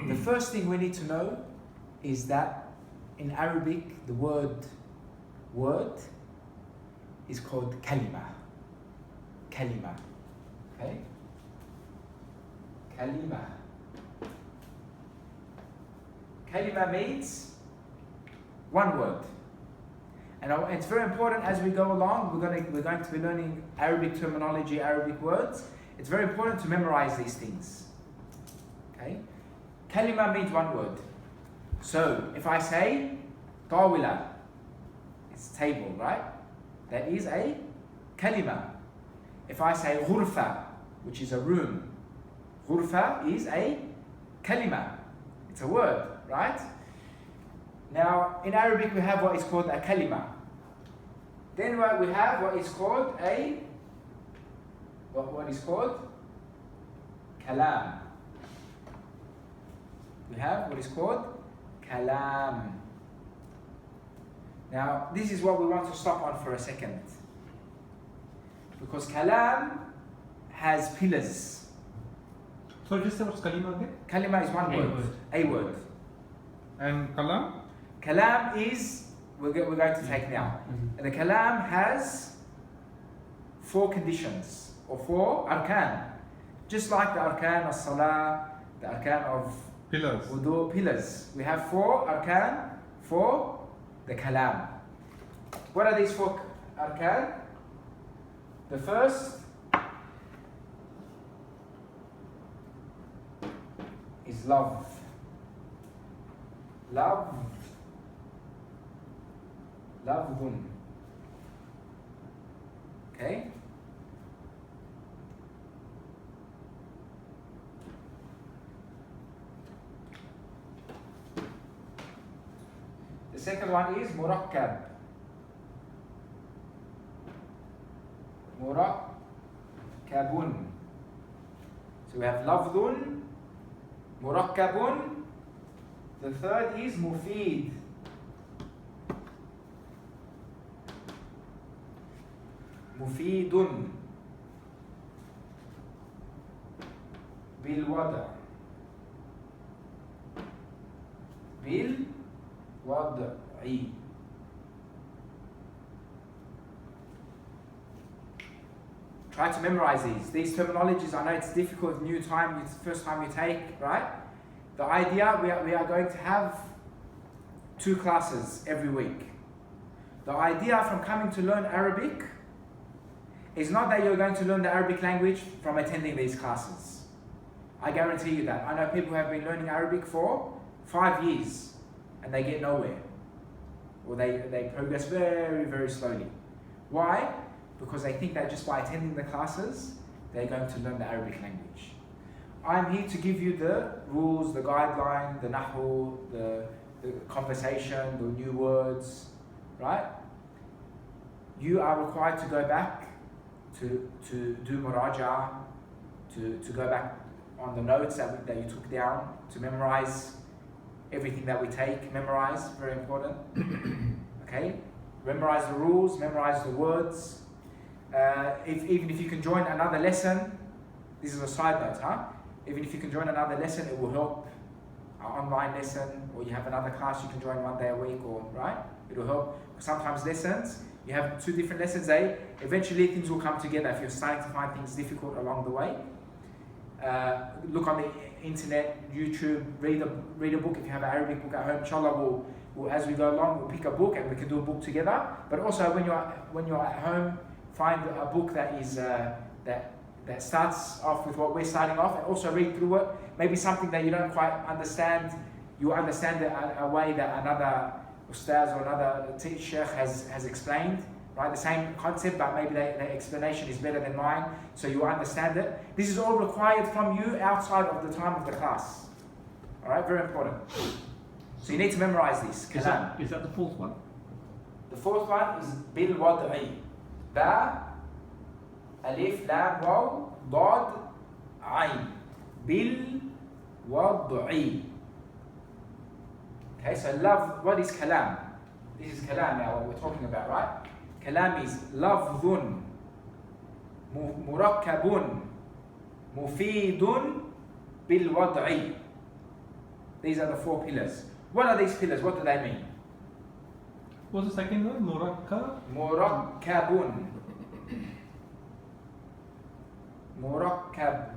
The first thing we need to know is that in Arabic, the word is called kalima. Kalima. Okay? Kalima. Kalima means one word. And it's very important as we go along, we're going to be learning Arabic terminology, Arabic words. It's very important to memorize these things. Okay? Kalima means one word. So if I say tawila, it's table, right? That is a kalima. If I say ghurfa, which is a room, ghurfa is a kalima. It's a word, right? Now, in Arabic we have what is called a kalima. Then we have what is called what is called kalam. We have what is called kalam. Now, this is what we want to stop on for a second. Because kalam has pillars. So just say what's kalima again? Kalima is one word. A word. And kalam? Kalam is, we're going to take now. The kalam has 4 conditions, or 4 arkan. Just like the arkan of salah, the arkan of Pillars. wudu, pillars. We have 4 arkan for the kalam. What are these 4 arkan? The first is love. Love. Lavdun. Okay? The second one is murakkab. Murakkabun. So we have lafdun, murakkabun. The third is mufid. Mufidun. Bilwada. Bilwad'i. Try to memorize these. These terminologies, I know it's difficult, new time, it's the first time you take, right? The idea, we are going to have 2 classes every week. The idea from coming to learn Arabic is not that you're going to learn the Arabic language from attending these classes. I guarantee you that. I know people who have been learning Arabic for 5 years and they get nowhere. Or they progress very, very slowly. Why? Because they think that just by attending the classes, they're going to learn the Arabic language. I'm here to give you the rules, the guideline, the nahu, the conversation, the new words, right? You are required to go back to do muraja, to go back on the notes that you took down, to memorize everything that we take. Memorize, very important. Okay? Memorize the rules, memorize the words. Even if you can join another lesson, this is a side note, huh? Even if you can join another lesson, it will help. An online lesson, or you have another class you can join 1 day a week, or right? It will help. Sometimes lessons, you have 2 different lessons, eventually things will come together if you're starting to find things difficult along the way. Look on the internet, YouTube, read a book. If you have an Arabic book at home, inshallah, we'll as we go along, we'll pick a book and we can do a book together. But also when you're at home, find a book that is that starts off with what we're starting off, and also read through it. Maybe something that you don't quite understand, you understand it a way that another ustaz or another sheikh has explained, right? The same concept, but maybe the explanation is better than mine, so you understand it. This is all required from you outside of the time of the class. All right, very important. So you need to memorize this. Is that the 4th one? The 4th one is bil wad'i. Ba, alif, lam, waw, dad, ayn. Bil wad'i. Okay, so love, what is kalam? This is kalam now, what we're talking about, right? Kalam is lafdhun, murakkabun, mufidun, bil wad'i. These are the 4 pillars. What are these pillars? What do they mean? What's the second one? Murakkab. Murakkabun. Murakkab.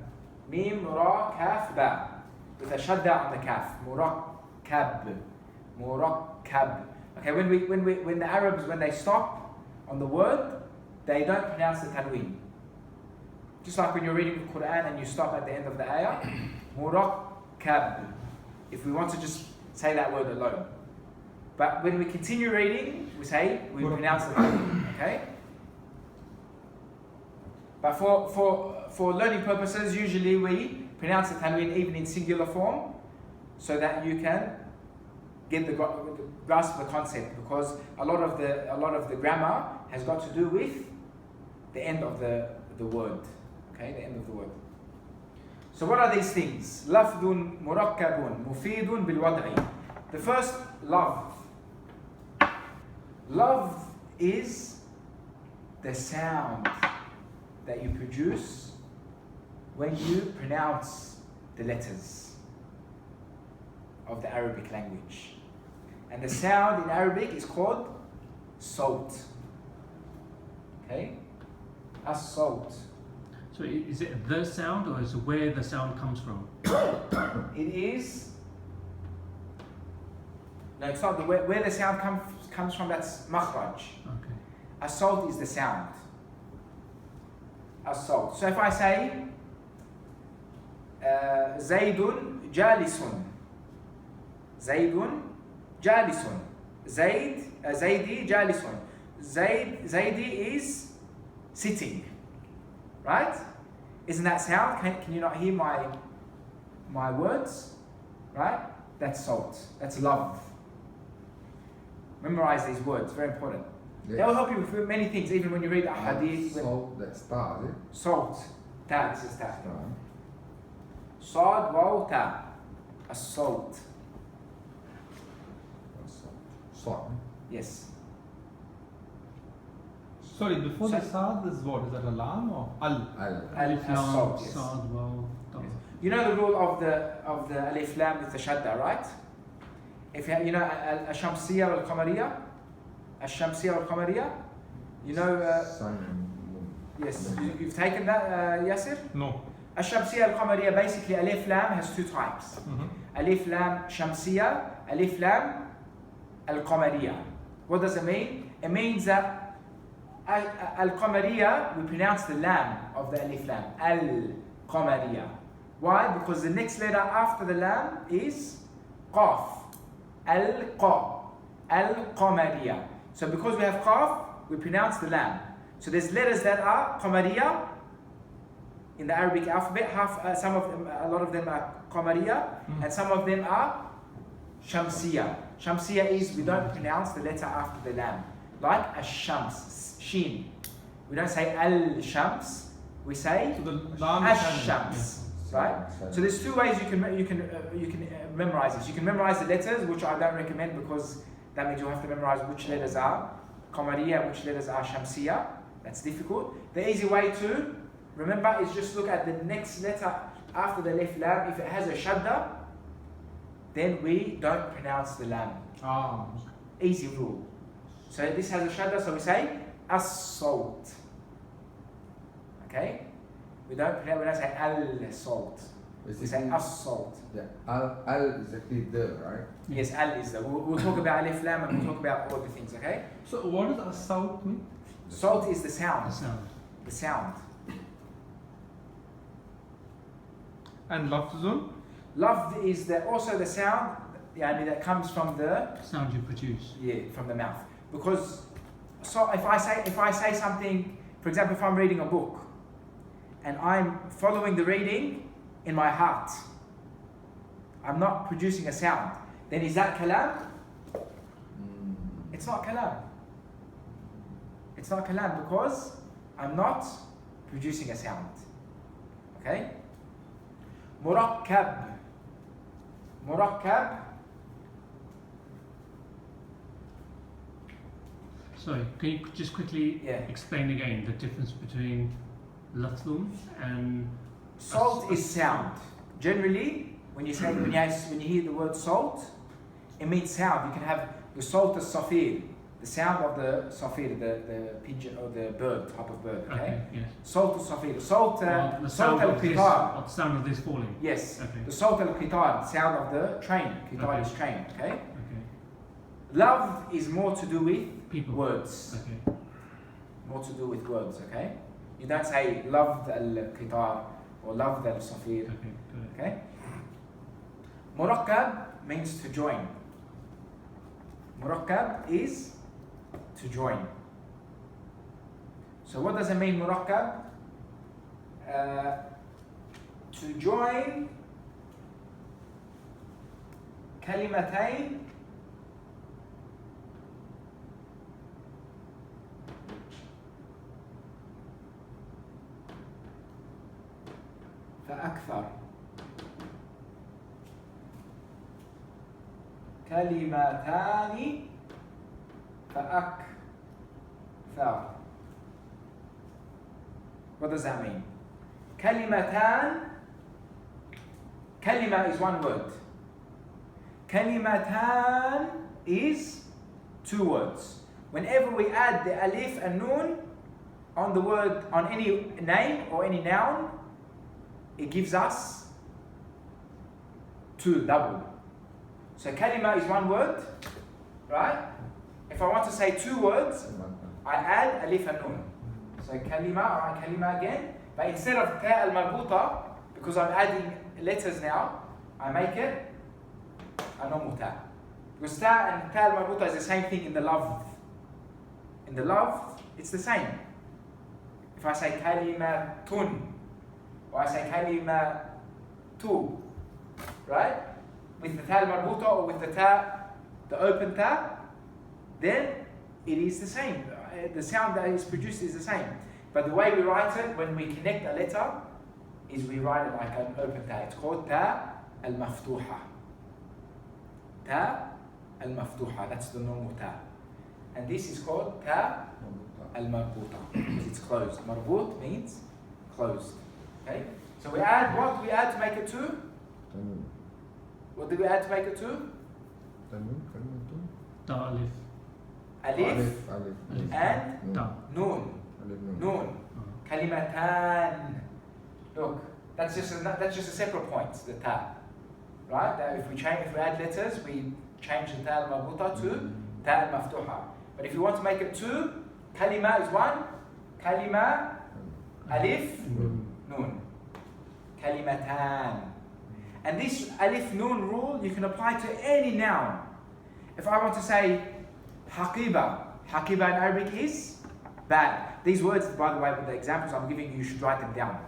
Mim, ra, kaf, ba. With a shadda on the kaf. Murakkab. Murakkab. Okay, when the Arabs, when they stop on the word, they don't pronounce the tanween. Just like when you're reading the Quran and you stop at the end of the ayah. Murakkab. If we want to just say that word alone. But when we continue reading, we pronounce the tanween. Okay? But for learning purposes, usually we pronounce the tanween even in singular form, so that you can get the grasp of the concept. Because a lot of the grammar has got to do with the end of the word. Okay, the end of the word. So what are these things? Lafdun murakkabun mufidun bil wad'i. The first, love. Love is the sound that you produce when you pronounce the letters of the Arabic language. And the sound in Arabic is called sawt. Okay? As-sawt. So is it the sound or is it where the sound comes from? It is. No, it's not where the sound comes from, that's makhraj. Okay. As-sawt is the sound. As-sawt. So if I say Zaydun jalisun. Zaydun jalisun. Zaydi jalisun. Zaydi is sitting. Right? Isn't that sound? Can you not hear my words? Right? That's sawt. That's love. Memorize these words, very important. Yes. They will help you with many things, even when you read a hadith. Salt, that star, is it? Salt. Ta, this is ta. Star. Sad, waw, ta. A salt. Salt. Yes. Sorry, before the sad is what? Is that a lam or al? Alif lam, Lam, yes. sad, waw, ta. You know the rule of the alif lam with the shadda, right? If you know al-shamsiyya wal-qamariyya, al-shamsiyya wal-qamariyya, you know. Sun and moon. Yes, you've taken that, Yasir. No. Al-shamsiyya al-qamariyya, basically alif lam has 2 types. Alif lam shamsiyya, alif lam al-qamariyya. What does it mean? It means that al-qamariyya, we pronounce the lam of the alif lam, al-qamariyya. Why? Because the next letter after the lam is qaf. Al-qa. Al-qamariyya. So because we have qaf, we pronounce the lam. So there's letters that are qamariyya in the Arabic alphabet. A lot of them are qamariyya, and some of them are shamsiyya. Shamsiyya is we don't pronounce the letter after the lam, like ash-shams, sheen. We don't say al-shams. We say So the lam is ash-shams. Right? So there's 2 ways you can memorize this. You can memorize the letters, which I don't recommend because that means you'll have to memorize which letters are qamariyya, which letters are shamsiyya. That's difficult. The easy way to remember is just look at the next letter after the alif lam. If it has a shadda, then we don't pronounce the lam. Ah. Easy rule. So this has a shadda, so we say as-sawt. Okay? We don't say al-sawt. We say as-sawt. Yeah. Al is actually the, right? Yes, al is the. We'll talk about alif lam and we'll talk about all the things, okay? So what does as-sawt mean? Sawt is the The sound. sound. The sound. And lafzun? Love is also the sound that comes from the Sound you produce. from the mouth. Because so if I say something, for example, if I'm reading a book and I'm following the reading in my heart, I'm not producing a sound, then is that kalam? It's not kalam. It's not kalam because I'm not producing a sound. Okay? Murakkab. Murakkab. Sorry, can you just quickly Yeah. explain again the difference between lafzun and Salt is sound. Generally, when you hear the word salt, it means sound. You can have the salt as-safir, the sound of the safir, the pigeon or the bird, type of bird. Okay. Yes. Salt as-safir, salt The salt sound of this, al-qitar. of the sound of this falling. Yes. Okay. The salt al-qitar, the sound of the train. Qitar Okay. is train. Okay. Okay. Love is more to do with People. words. Okay. More to do with words. Okay. You don't say loved al-qitar or loved al-safir. Okay. Good. Okay. Murakkab means to join. Murakkab is to join. So what does it mean, murakkab? To join كلمتين فأكثر. كلمتان فأكثر. What does that mean? كلمتان. كلمة is one word. كلمتان is two words. Whenever we add the alif and noon on the word, on any name or any noun, it gives us two, double. So kalima is one word, right? If I want to say two words, I add alif and noon. So kalima, I write kalima again, but instead of ta al-marbuta, because I'm adding letters now, I make it a normal ta. Because ta and ta al-marbuta is the same thing in the love. In the love, it's the same. If I say kalimatun, or I say kalimatu, right? With the ta al-marbuta or with the ta, the open ta, then it is the same. The sound that is produced is the same. But the way we write it, when we connect a letter, is we write it like an open ta. It's called ta al-maftuha. Ta al-maftuha, that's the normal ta. And this is called ta al-marbuta, because it's closed. Marbut means closed. Okay? So we add what? We add to make it two? Tanun. What do we add to make it two? Tanun. Ta alif. Alif Alif. and Ta. noon. Alif nun. Noon. Kalimatan. Look, that's just a separate point, the ta. Right? That if we add letters, we change the ta al-marbuta to ta al-maftuha. But if you want to make it two, kalima is one, kalima, alif, noon. Kalimatan. And this alif noon rule you can apply to any noun. If I want to say haqiba, haqiba in Arabic is bag. These words, by the way, with the examples I'm giving you, you should write them down.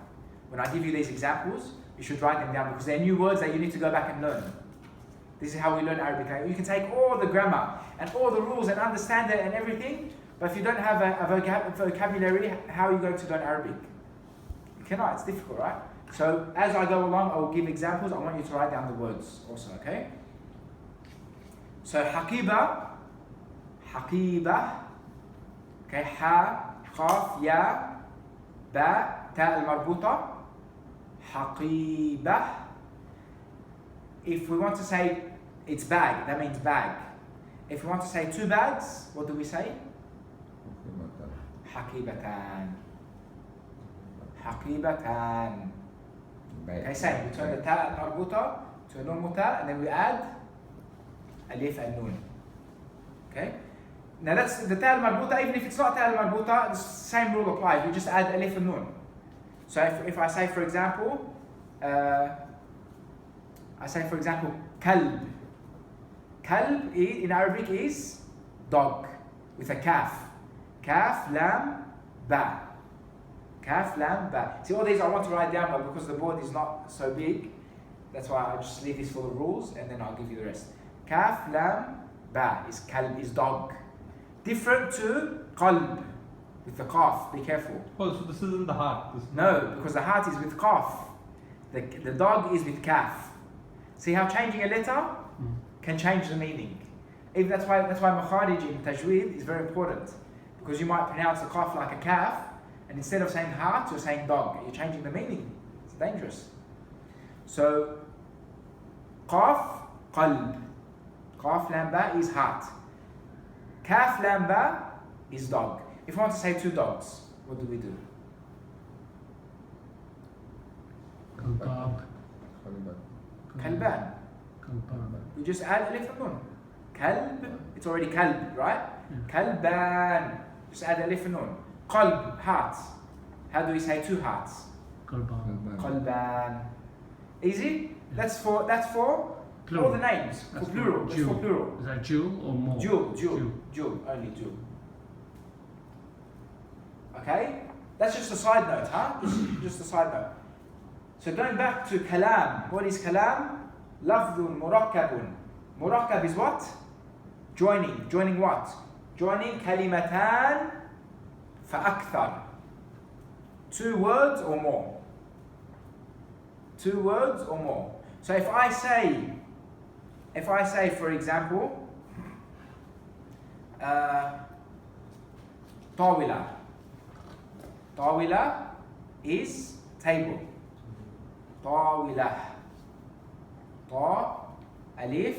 When I give you these examples, you should write them down because they're new words that you need to go back and learn. This is how we learn Arabic. You can take all the grammar and all the rules and understand it and everything, but if you don't have a vocabulary, how are you going to learn Arabic? You cannot, it's difficult, right? So as I go along, I will give examples. I want you to write down the words also, okay? So haqiba, okay, ha, qaf, ya, ba, ta al-marbuta, haqiba. If we want to say it's bag, that means bag. If we want to say two bags, what do we say? Haqibatan. Haqibatan. Okay, same. We turn the ta al-marbuta to a normal ta, and then we add alif and noon. Okay? Now that's the ta al-marbuta. Even if it's not ta al-marbuta, the same rule applies. We just add alif and noon. So if I say, for example, kalb. Kalb in Arabic is dog with a kaf. Kaf, lam, ba. Kaf, lam, ba. See, all these I want to write down, but because the board is not so big, that's why I just leave this for the rules and then I'll give you the rest. Kaf, lam, ba is kalb, is dog. Different to qalb with the kaf. Be careful. Oh, so this isn't the heart. No, because the heart is with kaf. The dog is with kaf. See how changing a letter can change the meaning. Even that's why makharij in tajweed is very important, because you might pronounce the kaf like a kaf, and instead of saying heart, you're saying dog. You're changing the meaning. It's dangerous. So Qaf, qalb. Qaf lam ba is heart. Kaf lam ba is dog. If I want to say two dogs, what do we do? Kalbab. Kalimat. Kalban. Kalbab. We just add alif and nun. Kalb, it's already kalb, right? Yeah. Kalban. Just add alif and nun. Qalb, heart. How do we say two hearts? Kalbab. Qalban. Easy? That's for all Plural. the names. That's for plural. That's for jewel. plural. Is that jewel or more? Jewel, only jewel. Okay? That's just a side note, huh? Just a side note. So going back to kalam, what is kalam? Lafdhun murakkabun. Murakkab is what? Joining. Joining what? Joining kalimatan fa'akthar. Two words or more. Two words or more. So if I say, for example, tawila. Tawila is table. Tawila. Ta, alif,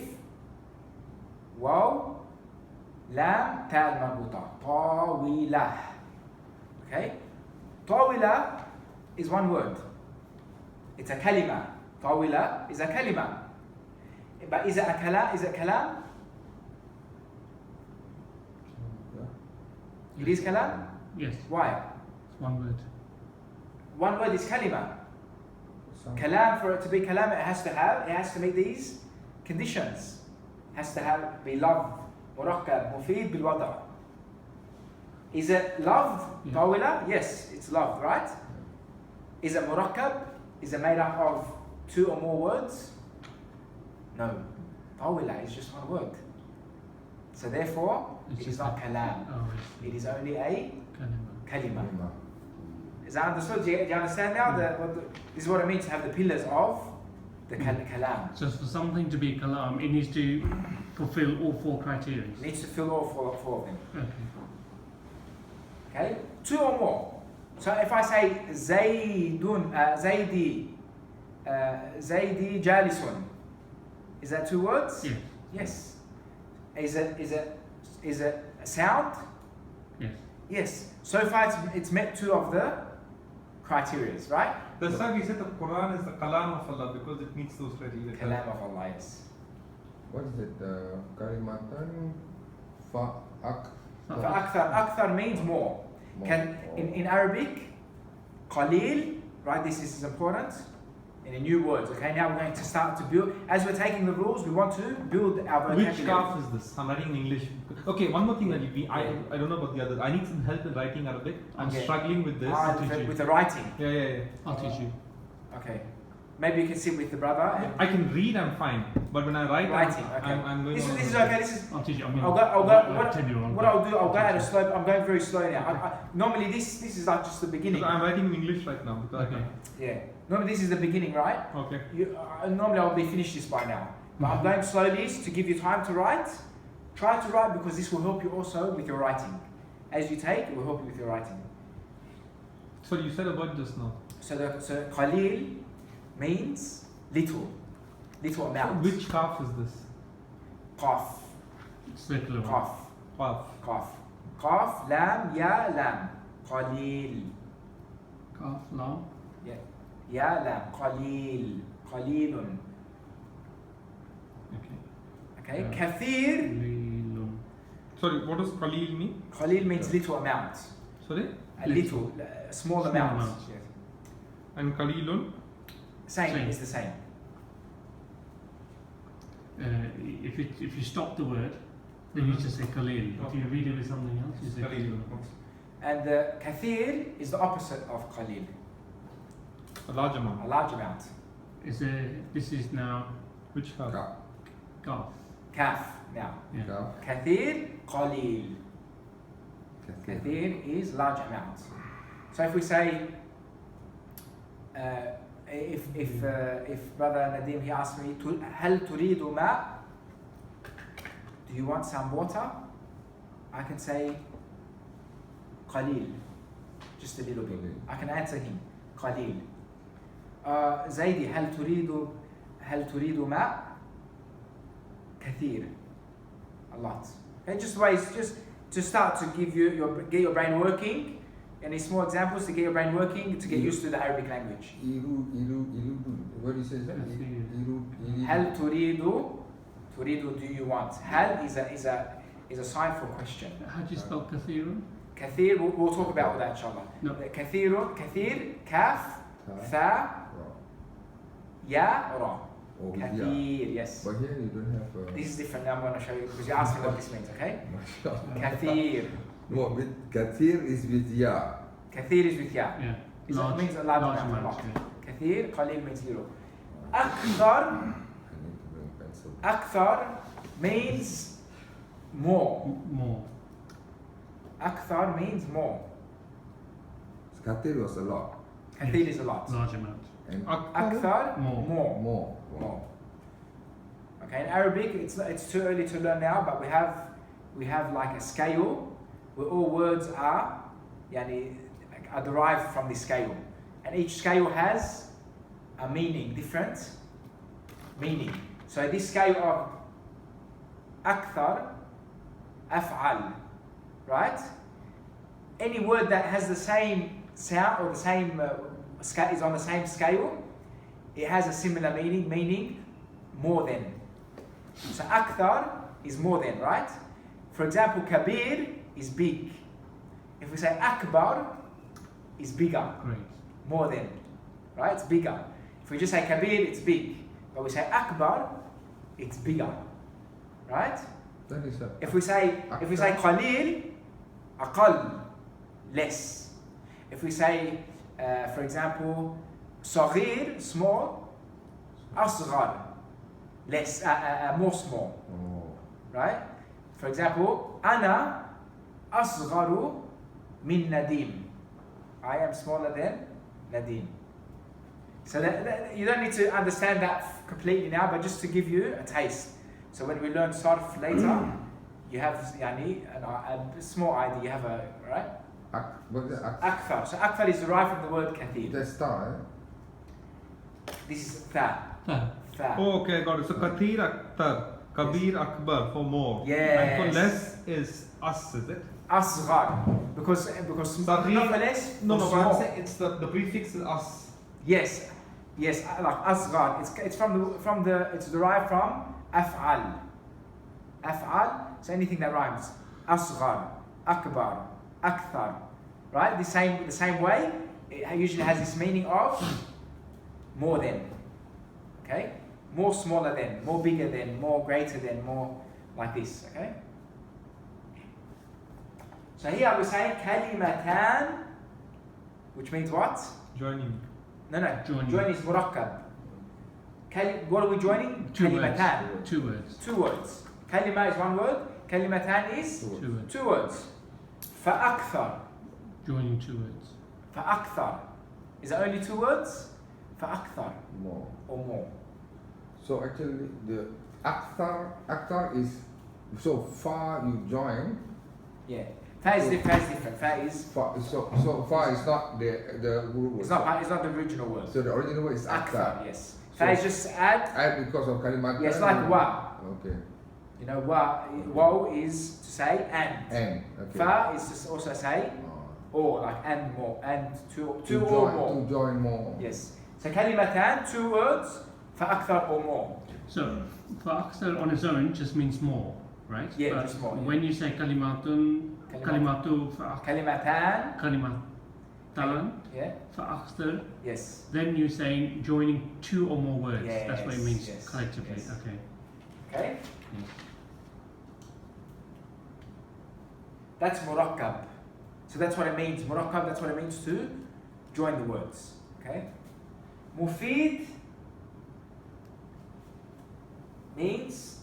waw, lam, ta al-marbuta. Tawila. Okay? Tawila is one word. It's a kalima. Tawila is a kalima. But is it a kalam? Is it kalam? It is kalam? Yes. Why? It's one word. One word is kalima. Some- Kalam, for it to be kalam, it has to meet these conditions. It has to be loved, murakkab, mufid, bil wada. Is it loved? Yeah. Tawila? Yes, it's loved, right? Is it murakkab? Is it made up of two or more words? No. Tawila is just one word. So therefore, It's it is just not a- kalam. Oh, I see. It is only a Kalima. kalima. Kalima. Is that understood? Do you understand now? This is what it means to have the pillars of the kalam. So for something to be kalam, it needs to fulfill all four criteria. It needs to fill all four of them. Okay. Okay? Two or more. So if I say Zaydun, Zaydi jalisun, is that two words? Yes. Yes. Is it a sound? Yes. Yes. So far it's met two of the criterias, right? That's why we said the Quran is the kalam of Allah because it meets those criteria. Kalam of Allah, yes. What is it? Kalimatan fa'ak. Akthar means more. In Arabic, qalil, right? This is important. In a new words. Okay, now we're going to start to build. As we're taking the rules, we want to build our vocabulary. Which kaf is this? I'm writing in English. Okay, one more thing that I don't know about the others. I need some help in writing Arabic. I'm Okay. struggling with this. With the writing. Yeah. I'll teach you. Okay. Maybe you can sit with the brother. And I can read, I'm fine. But when I write, writing. Okay. I'm going This on. is okay. This is. I'll teach you. I'll go. What I'll do, I'll go at a teach you. slow. I'm going very slow now. Normally this is like just the beginning. I'm writing in English right now. Because Okay. Yeah. Normally this is the beginning, right? Okay. Normally I'll be finished this by now. But I'm going slowly to give you time to write. Try to write because this will help you also with your writing. As you take, it will help you with your writing. So you said a word just now. So qalil means little amount. Which kaf is this? Qaf, It's the plural. qaf, Kaf. qaf, qaf, lam, ya, lam, qalil, Kaf, lam. ya, lam, qalil, qalilun. Okay. Okay, Yeah. kathir. Qalilun. Sorry, what does qalil mean? Qalil means little amount. Sorry? A little, small amount. amount. Yes. And qalilun? Same, Same. it's the same. If you stop the word, then you just say Khalil. If you read it with something else, you say Qalil. Khalil. And kathir is the opposite of qalil, A large amount. a large amount. This is now Which kaf? Ka. Kaf. Kaf now. Yeah. Ka. Kathir, qalil. Kathir. Kathir is large amount. So if we say, if brother Nadim he asked me, هل تريد ماء? Do you want some water? I can say qalil, just a little bit. I can answer him qalil. Zaidi, هل تريد ماء? kathir. A lot. And just ways, just to start to give you get your brain working. Any small examples to get your brain working to get used to the Arabic language. What do you say? Hal turidu? Turidu, do you want? Hal is a sign for question. How do you spell kathirun? Kathir, we'll talk about all that inshallah. No. Kathirun, kathir, kaf, tha, ya, ra. Oh, yeah. Kathir, yes. But here you don't have. This is different now. I'm going to show you because you asked me what this means, okay? Kathir. No, with kathir is with ya. Kathir is with ya. Yeah. It means a large amount. A lot. Kathir, qalil means little. Akthar, I need to bring pencil. akthar means more. More. Akthar means more. Kathir was a lot. Kathir is a lot. Large amount. And Akthar, More. more. more. More. Okay, in Arabic, it's too early to learn now, but we have like a scale where all words are derived from this scale, and each scale has a meaning, different meaning. So this scale of akthar, af'al, right? Any word that has the same sound or the same is on the same scale, it has a similar meaning more than. So akthar is more than, right? For example, kabir is big. If we say akbar, is bigger, Great. more than, right? It's bigger. If we just say kabir, it's big. But we say akbar, it's bigger, right? that is a. If we say qalil, aqal, less. If we say, for example, saghir, small, asghar, less, more small, Oh. right? For example, ana asgharu min Nadim. I am smaller than Nadim. So that you don't need to understand that completely now, but just to give you a taste. So when we learn sarf later, you have a small idea. You have a right. What the Akthar. So akthar is derived from the word kathir. the star? This is tha. Tha. Tha. Oh, okay, got it. So Kathir Akhtar, Kabir Akbar for more. Yes. And for less is us, is it? Asghar. Because Saghir- not for less. No, for no, but I'm small. saying it's the prefix is us. Yes, like asghar. It's derived from af'al. Af'al. So anything that rhymes. Asghar, akbar, akthar. Right? The same way. It usually has this meaning of more than. Okay? More smaller than, more bigger than, more greater than, more like this. Okay? So here we're saying kalimatan, which means what? Joining. No. Joining. Join is murakkab. What are we joining? Two words. Kalimatan. Two words. Two words. Kalima is one word. Kalimatan is Two words. two words. Fa'akthar. Joining two words. Fa'akthar. Is it only two words? Fa'akthar. More. Or more. So actually, the akthar is so far you join. Yeah. Fa is different. Fa is. So far is not the word. It's not the original word. So the original word is akthar. Yes. So- Fa is just add. Add because of kalimat. Yes, like wa. Okay. You know, wa is to say and. And. Okay. Fa is to also say or, like and more, and two or join, more. To join more. Yes. So kalimatan, two words, فأكثر or more. So, for akthar on its own just means more, right? Yeah, But just more, yeah. when you say kalimatun, kalimatu for Kalimatan, kalimatan yeah, for akthar, yes. then you're saying joining two or more words. That's what it Yes, means yes, collectively. yes. Okay. Okay? Yes. That's murakkab. So that's what it means. Murakkab, that's what it means to join the words. Okay? Mufid means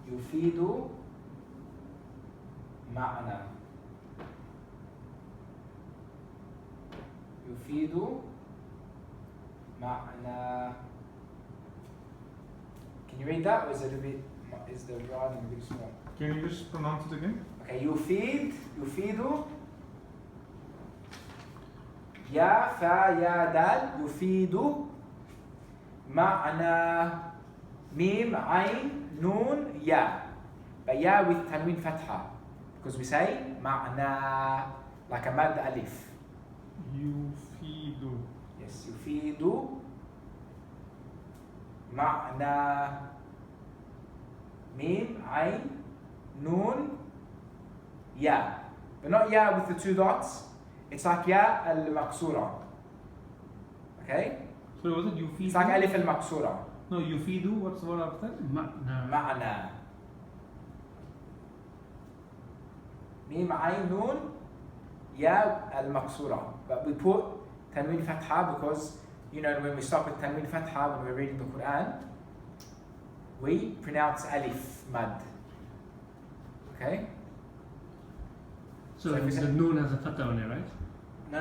yufidu ma'na. Yufidu ma'na. Can you read that, or is it a bit? Is the writing a bit small? Can you just pronounce it again? Okay, yufidu. Ya, fa, ya, dal, yufidu. Ma'na. Mim, Ain, Noon, Ya. But Ya with Tanween Fatha. Because we say Ma'na, like a mad alif. Yufidu. Yes, Yufidu. Ma'na. Mim, Ain, Noon, Ya. But not Ya with the two dots. It's like Ya al-Maqsura. Okay? So was it Yufidu? It's like Alif al-Maqsura. No, Yufidu, what's the word after that? Ma'na. Ma'na. Mim, Ain, Noon, Ya al-Maqsura. But we put Tanween Fatha because, you know, when we stop with Tanween Fatha when we're reading the Quran, we pronounce Alif Mad. Okay? So So if we say- the noon has a fatha on it, right? No,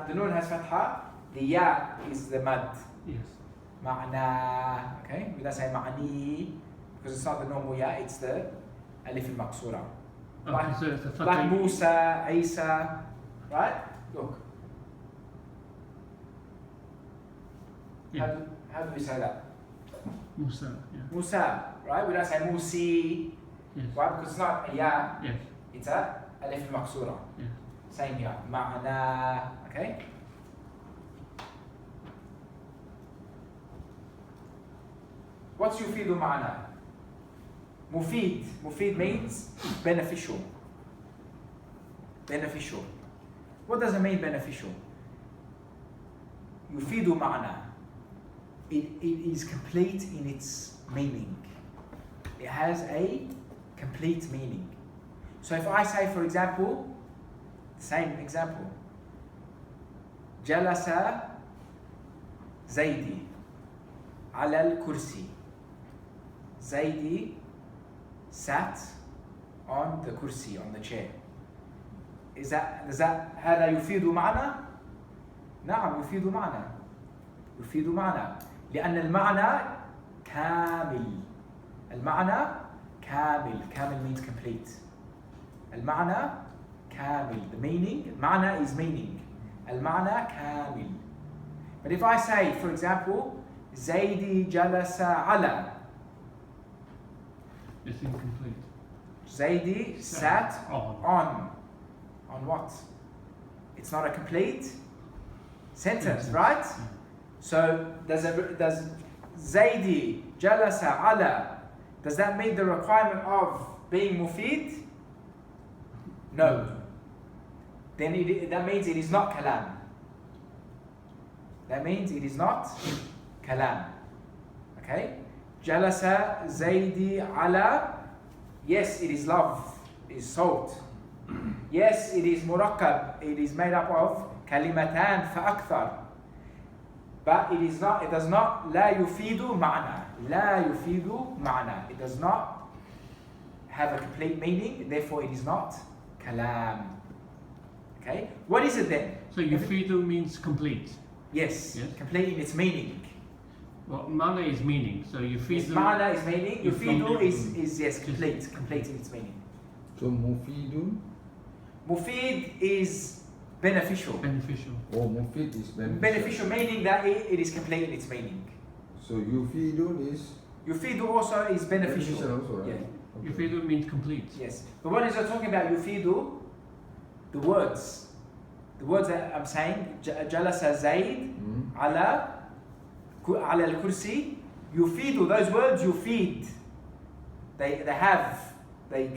the Noon has Fatha, the Ya is the Mad. Yes. Ma'na. Okay? We don't say Ma'ni because it's not the normal Ya, it's the Alif al-Maqsura. Okay, Like- so it's a fatha. Like Musa, Isa, right? Look. Yeah. How do we say that? Musa. Yeah. Musa, right? We don't say Musi, Yes. right? Because it's not a Ya, Yes. it's a Alif al-Maqsura. Yes. Same here. Ma'na, okay? What's yufidu ma'na? Mufid. Mufid means beneficial. Beneficial. What does it mean beneficial? Yufidu ma'na. It is complete in its meaning. It has a complete meaning. So if I say, for example, same example, Jalasa Zaidi ala al-kursi. Zaidi sat on the kursi, on the chair. Does that هذا يفيد معنى؟ نعم يفيد معنى. يفيد معنى لأن المعنى كامل. المعنى كامل. كامل means complete. المعنى كامل. The meaning, معنى is meaning. المعنى كامل. But if I say, for example, زيدي جلس على. It's incomplete. Zaidi sat on. On what? It's not a complete sentence, Sentence. right? Yeah. So does Zaidi jalasa ala, does that meet the requirement of being mufid? No. Then that means it is not kalam. That means it is not kalam. Okay? Jalasa Zaidi ala. Yes, it is love, it is salt. Yes, it is murakkab, it is made up of kalimatan fa'akthar. But it is not, it does not, la yufidu ma'na. La yufidu ma'na. It does not have a complete meaning, therefore it is not kalam. Okay? What is it then? So yufidu means complete. Yes, Yes. complete in its meaning. Well, mana is meaning. So Yes, yufidu. ma'na is meaning, is yufidu complete. is yes, complete in its meaning. So mufidun. Mufid is beneficial. Beneficial. Oh, mufid is beneficial. Beneficial meaning that it is complete in its meaning. So yufidun is Yufidu also is beneficial. also, right? Yeah. Okay. Yufidu means complete. Yes. But when you're talking about yufidu, the words that I'm saying, jalasa Zaid Mm. ala al-kursi, yufidu, those words yufid, they have a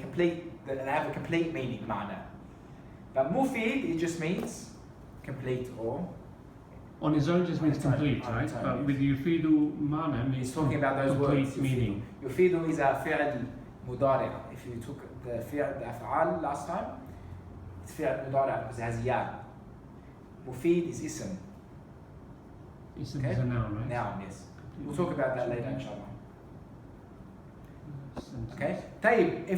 complete meaning, ma'na. But mufid, it just means complete or On its own just means On its own, complete, on right? its own, But yes. with yufidu mana means it's talking about those complete words. meaning. Yufidu is a fi'l mudari'. If you took the fi'l, the af'al last time, it's fi'l mudari' because it has ya. Mufid is ism. Ism Okay. is a noun, right? Noun, yes. We'll talk about that later, inshallah. Sentence. Okay. طيب,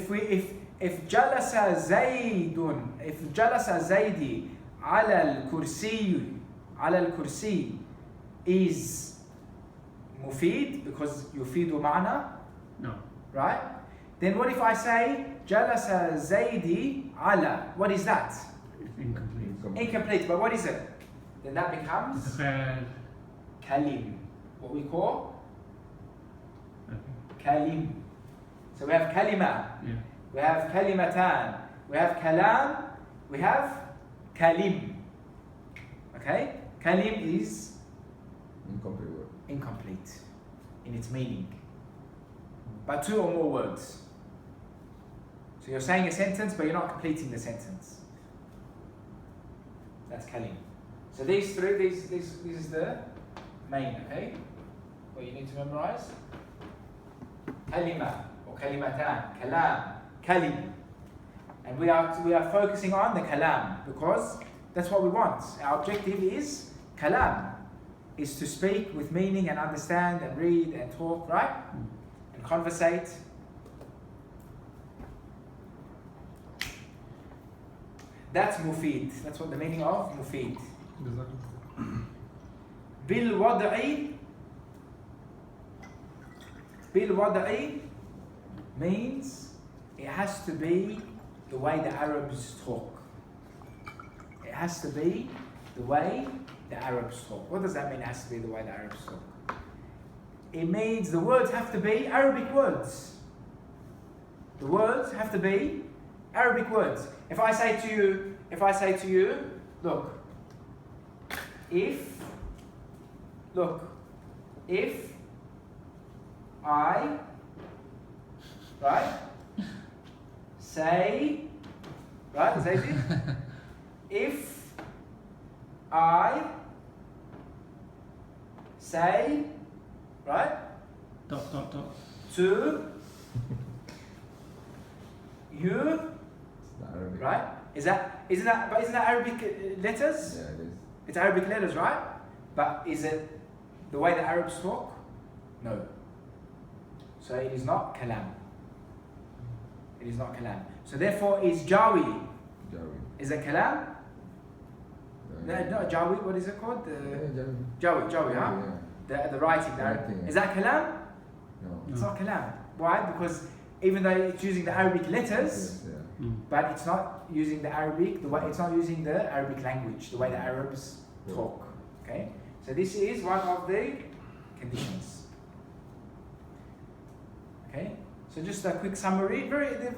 if jalasa Zaidun, if jalasa Zaidi ala al-kursi is mufid because yufidu ma'na, No. right? Then what if I say jalasa Zaidi ala? What is that? It's incomplete. Incomplete, but what is it? Then that becomes Khair. kalim, what we call Kalim. So we have kalima, Yeah. we have kalimatan, we have kalam, we have kalim. Okay? Kalim is Incomplete word. incomplete in its meaning, but two or more words. So you're saying a sentence, but you're not completing the sentence. That's kalim. So these three, this is the main, okay? What you need to memorize. Kalima or kalimatan, kalam, kalim. And we are focusing on the kalam because that's what we want. Our objective is kalam, is to speak with meaning and understand and read and talk, right? And conversate. That's mufid. That's what the meaning of mufid. Bil-wada'i means it has to be the way the Arabs talk. It has to be the way the Arabs talk. What does that mean, it has to be the way the Arabs talk? It means the words have to be Arabic words. The words have to be Arabic words. If I say to you, look, if I, right, say, right, Zaidi, if I say, right, Dot, dot, dot. to you, It's not Arabic. right? Isn't that Arabic letters? Yeah, it is. It's Arabic letters, right? But is it the way the Arabs talk? No. So it is not kalam. It is not kalam. So therefore, is jawi? Jawi. Is it kalam? No, not jawi. What is it called? Jawi. Jawi, huh? Yeah. The writing. Writing, yeah. Is that kalam? No. It's not kalam. Why? Because even though it's using the Arabic letters, Yes, yeah. but it's not using the Arabic, it's not using the Arabic language, the way the Arabs talk. Okay? So this is one of the conditions. Okay? So just a quick summary.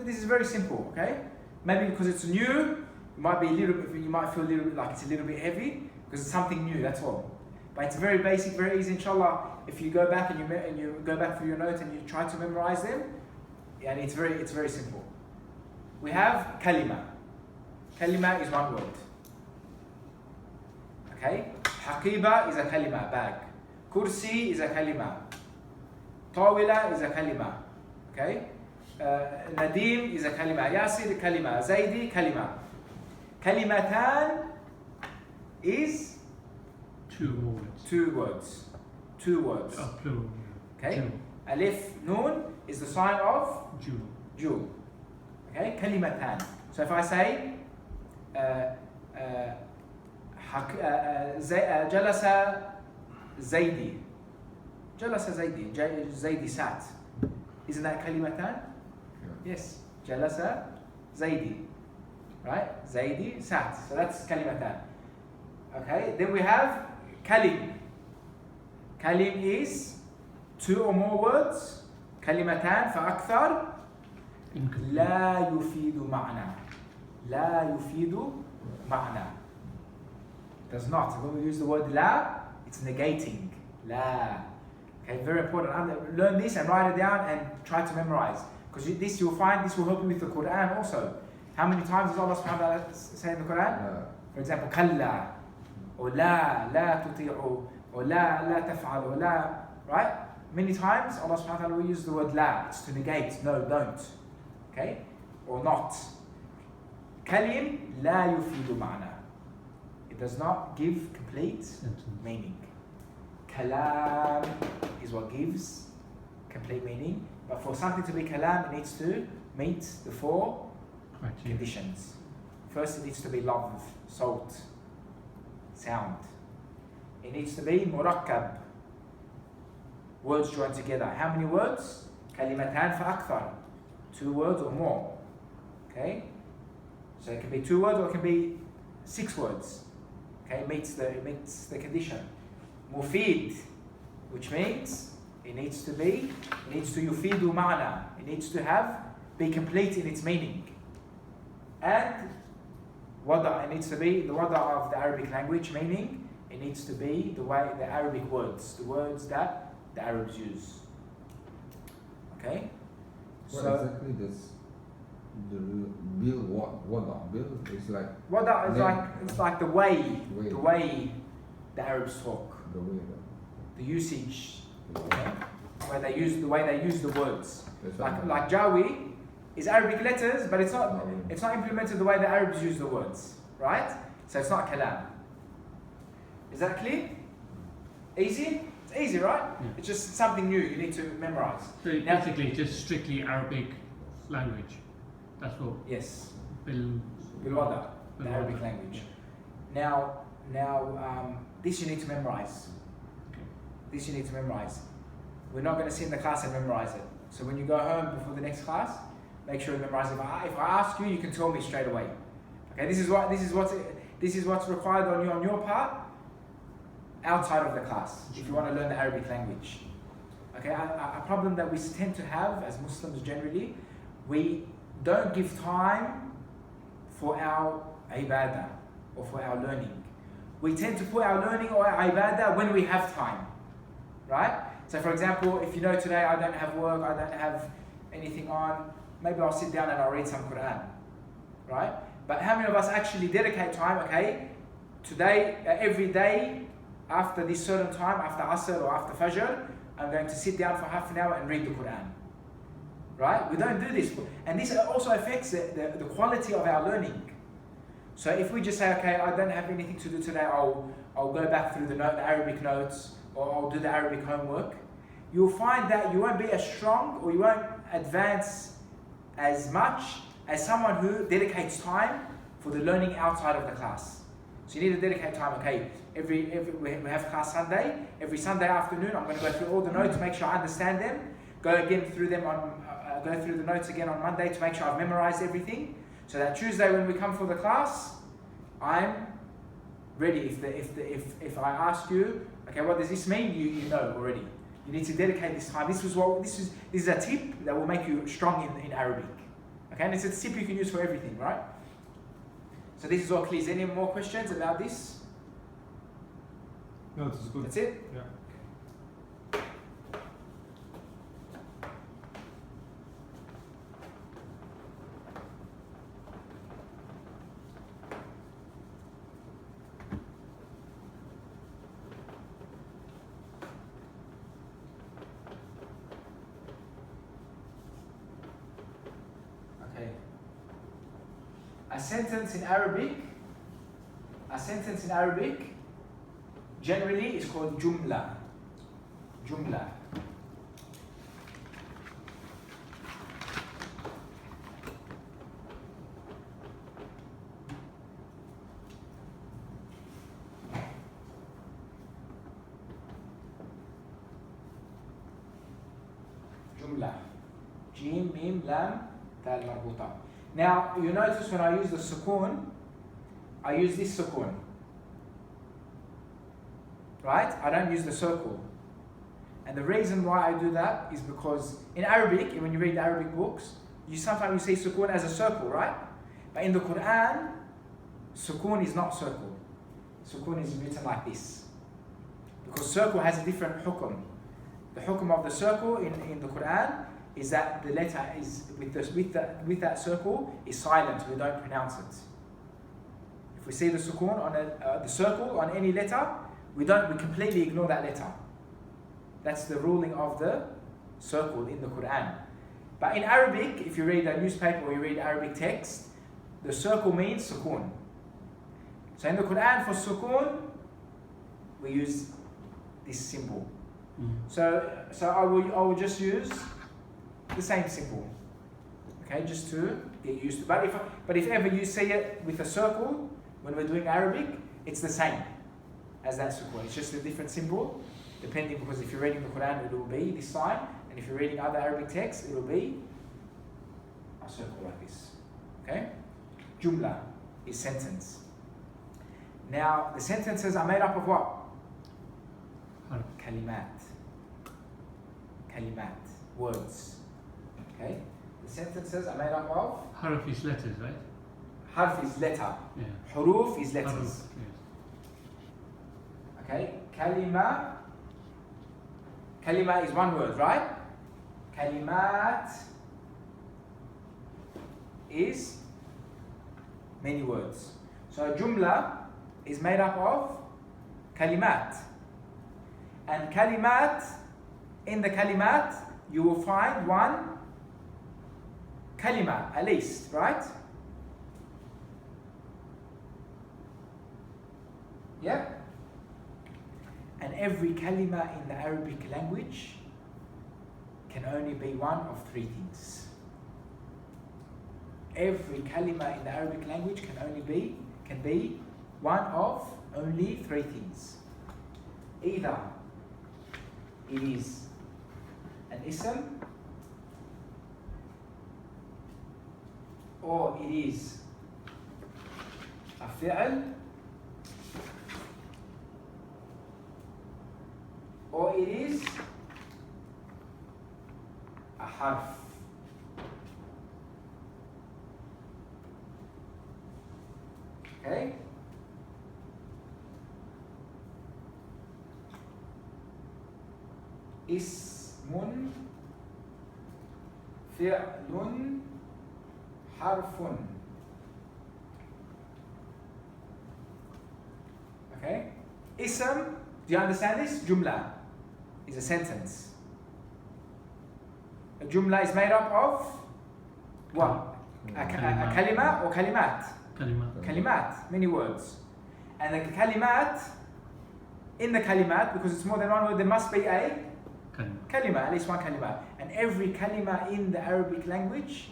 This is very simple, okay? Maybe because it's new, you might feel a little bit like it's a little bit heavy, because it's something new, that's all. But it's very basic, very easy, inshallah. If you go back and you go back through your notes and you try to memorize them, and it's very simple. We have kalima. Kalima is one word. Okay? Haqiba is a kalima, bag. Kursi is a kalima. Tawila is a kalima. Okay? Nadim is a kalima. Yasir kalima. Zaidi kalima. Kalimatan is Two words. Two words. Plural. Okay? Jewel. Alif, nun is the sign of Jewel. jewel. Okay, kalimatan. So if I say jalasa Zaidi, Zaidi sat. Isn't that kalimatan? Yeah. Yes, jalasa Zaidi. Right? Zaidi sat. So that's kalimatan. Okay, then we have kalim. Kalim is two or more words. Kalimatan فأكثر. لا يفيد معنى. لا يفيد معنى. Does not. When we use the word la, it's negating. La. Okay, very important. Learn this and write it down and try to memorize. Because this you'll find, this will help you with the Quran also. How many times does Allah subhanahu wa ta'ala say in the Quran? For example, kalla, or la tuti'u, or la taf'al, or la, right? Many times Allah subhanahu wa ta'ala will use the word la. It's to negate, no, don't. Okay? Or not. Kalim la yufidu ma'na. It does not give complete meaning. Kalam is what gives complete meaning. But for something to be kalam, it needs to meet the four conditions. First, it needs to be love, salt, sound. It needs to be murakkab, words joined together. How many words? Kalimatan fa'akthar. 2 words or more. Okay? So it can be 2 words or it can be 6 words. Okay? It meets the condition. Mufid, which means It needs to yufidu ma'na. It needs to be complete in its meaning. And wada, it needs to be the wada of the Arabic language, meaning it needs to be the Arabic words, the words that the Arabs use. Okay? What So exactly does the bill what bill is like wada is name. it's like the way Way. the Arabs talk, the way the usage, that okay? The way they use the words. that's what I mean. Like Jawi is Arabic letters, but it's not implemented the way the Arabs use the words, right? So it's not kalam. Is that clear? Easy? It's easy, right? Yeah. It's just something new you need to memorize. So Now- basically, just strictly Arabic language. That's what Yes, Bil. bilwada, the Bilwada. Arabic language. Now, this you need to memorize. Okay. This you need to memorize. We're not going to sit in the class and memorize it. So when you go home before the next class, make sure you memorize it. If I ask you, you can tell me straight away. Okay, this is what's required on your part outside of the class if you want to learn the Arabic language. Okay, a problem that we tend to have as Muslims generally, we don't give time for our ibadah or for our learning. We tend to put our learning or our ibadah when we have time, right? So for example, if you know today I don't have work, I don't have anything on, maybe I'll sit down and I'll read some Quran, right? But how many of us actually dedicate time, okay, today, every day, after this certain time, after Asr or after Fajr, I'm going to sit down for half an hour and read the Quran, right? We don't do this. And this also affects the quality of our learning. So if we just say, okay, I don't have anything to do today, I'll go back through the Arabic notes, or I'll do the Arabic homework, you'll find that you won't be as strong or you won't advance as much as someone who dedicates time for the learning outside of the class. So you need to dedicate time, okay, we have class Sunday, every Sunday afternoon I'm going to go through all the notes, make sure I understand them, go through the notes again on Monday to make sure I've memorized everything, so that Tuesday when we come for the class, I'm ready. If I ask you, okay, what does this mean? You know already. You need to dedicate this time. This is a tip that will make you strong in Arabic. Okay, and it's a tip you can use for everything, right? So this is all clear. Is there any more questions about this? No, this is good. That's it? Yeah. Okay. A sentence in Arabic generally is called jumla. Jumla. Jumla. Jim, mim, lam, tal marbuta. Now, you notice when I use the sukoon, I use this sukoon. Right? I don't use the circle. And the reason why I do that is because in Arabic, when you read the Arabic books, sometimes you see sukoon as a circle, right? But in the Quran, sukoon is not circle. Sukoon is written like this. Because circle has a different hukum. The hukum of the circle in the Quran is that the letter is with that circle is silent. We don't pronounce it. If we see the sukoon on the circle on any letter, we completely ignore that letter. That's the ruling of the circle in the Quran. But in Arabic, if you read a newspaper or you read Arabic text, the circle means sukoon. So in the Quran for sukoon, we use this symbol. So I will just use the same symbol, okay, just to get used to. But if ever you see it with a circle when we're doing Arabic, it's the same as that sukoon. It's just a different symbol, depending, because if you're reading the Quran, it will be this sign, and if you're reading other Arabic texts, it will be a circle like this. Okay, jumla is sentence. Now the sentences are made up of what? Kalimat. kalimat, words. Okay? The sentences are made up of Harf is letters, right? harf is letter, Yeah. huruf is letters. Harf, yes. Okay? Kalima is one word, right? Kalimat is many words. So a jumla is made up of kalimat. And kalimat, in the kalimat, you will find one kalima at least, right? Yeah? And every kalima in the Arabic language can only be one of three things. Every kalima in the Arabic language can be one of only three things. Either it is an ism, or it is a fi'l, or it is a harf. Okay? Ismun, fi'lun, harfun. Okay? Ism, do you understand this? Jumla is a sentence. A jumla is made up of what? A kalima or kalimat? Kalima. Kalimat, many words. And the kalimat, in the kalimat, because it's more than one word, there must be a Kalima. kalima, at least one kalima. And every kalima in the Arabic language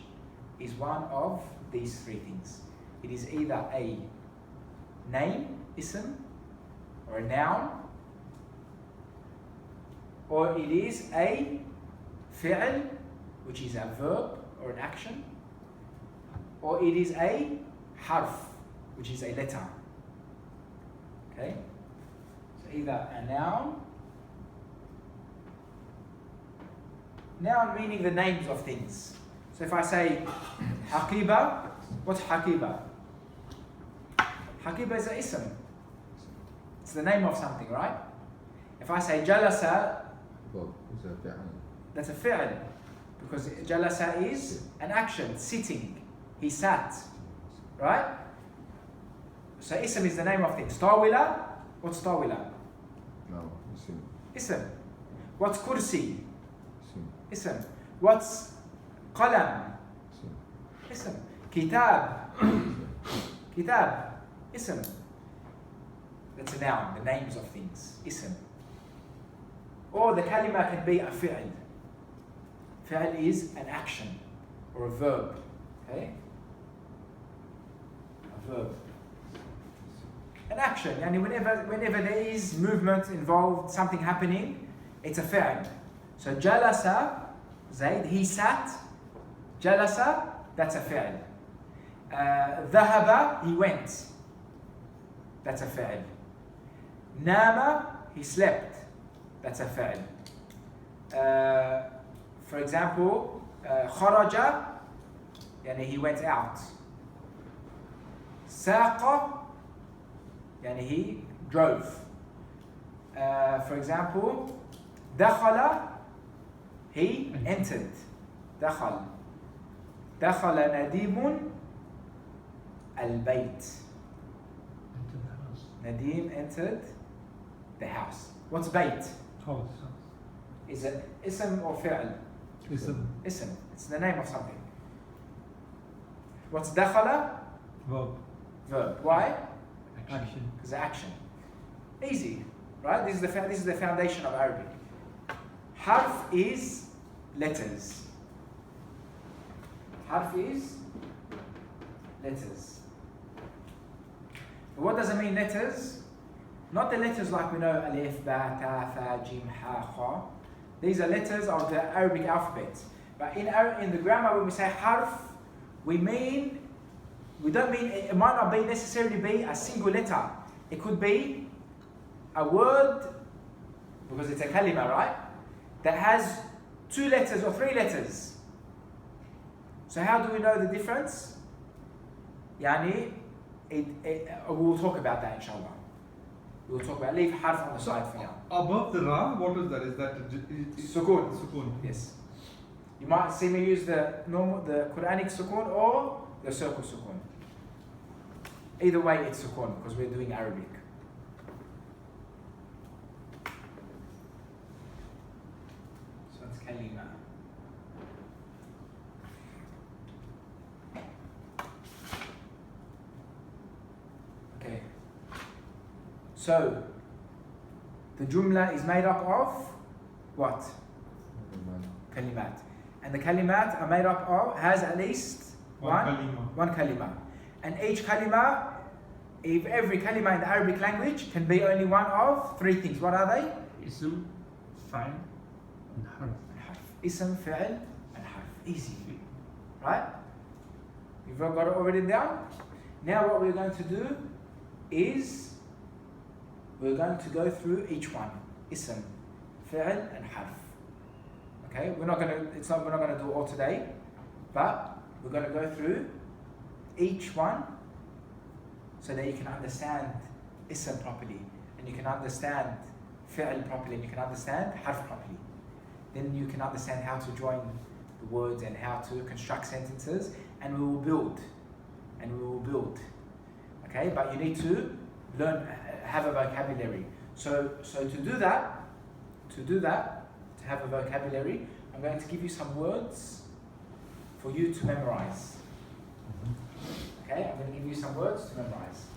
is one of these three things. It is either a name, ism, or a noun, or it is a fi'l, which is a verb or an action, or it is a harf, which is a letter. Okay? So either a noun meaning the names of things. So if I say Haqiba, what's Haqiba? Haqiba is an ism. It's the name of something, right? If I say Jalasa, Verb is a fi'l. that's a fi'l. Because Jalasa is an action, sitting. He sat. Right? So ism is the name of things. Tawila, what's Tawila? No, ism. Ism. What's Kursi? Ism. Ism. What's Qalam? Ism. Ism. Kitab. Kitab. Ism. That's a noun, the names of things. Ism. Or the kalima can be a fi'l. Fi'l is an action or a verb. Okay? A verb. An action. Yani whenever there is movement involved, something happening, it's a fi'l. So jalasa, Zaid, he sat. Jalasa, that's a fi'l. Dhahaba, he went. That's a fi'l. Nama, he slept. That's a fi'l. For example, kharaja, yani he went out. Saqa, yani he drove. For example, dakhala, he entered. Dakhal. Dakhala nadimun al-bayt. Into the house. Nadim entered the house. What's bayt? House. Is it ism or fi'l? Ism. Ism. It's the name of something. What's dakhala? Verb. Verb. Why? Action. Because action. Easy, right? This is the foundation of Arabic. Harf is letters. Harf is letters. But what does it mean, letters? Not the letters like we know, alif, ba, ta, fa, jim, ha, kha. These are letters of the Arabic alphabet. But in the grammar, when we say harf, we don't mean, it might not necessarily be a single letter. It could be a word, because it's a kalima, right? That has 2 letters or 3 letters. So how do we know the difference? Yani, we'll talk about that inshallah. We'll talk about, leave harf on the side for now. Above the ra, what is that? Is that Sukoon. Sukoon. Yes. You might see me use the Quranic sukoon or the circle sukoon. Either way, it's sukoon because we're doing Arabic. So it's kalima. Okay. So the jumla is made up of what? Kalimat. And the kalimat are made up of, has at least one kalima. And each kalima, if every kalima in the Arabic language can be only one of 3 things. What are they? Ism, fa'il, and harf. Ism, fi'l, and harf. Easy. Right? You've all got it already down? Now what we're going to do is we're going to go through each one. Ism, fi'l, and harf. Okay, we're not gonna do it all today, but we're gonna go through each one so that you can understand ism properly, and you can understand fi'l properly, and you can understand harf properly. Then you can understand how to join the words and how to construct sentences, and we will build. Okay, but you need to learn, have a vocabulary. So to do that, to have a vocabulary, I'm going to give you some words for you to memorize. Okay, I'm going to give you some words to memorize.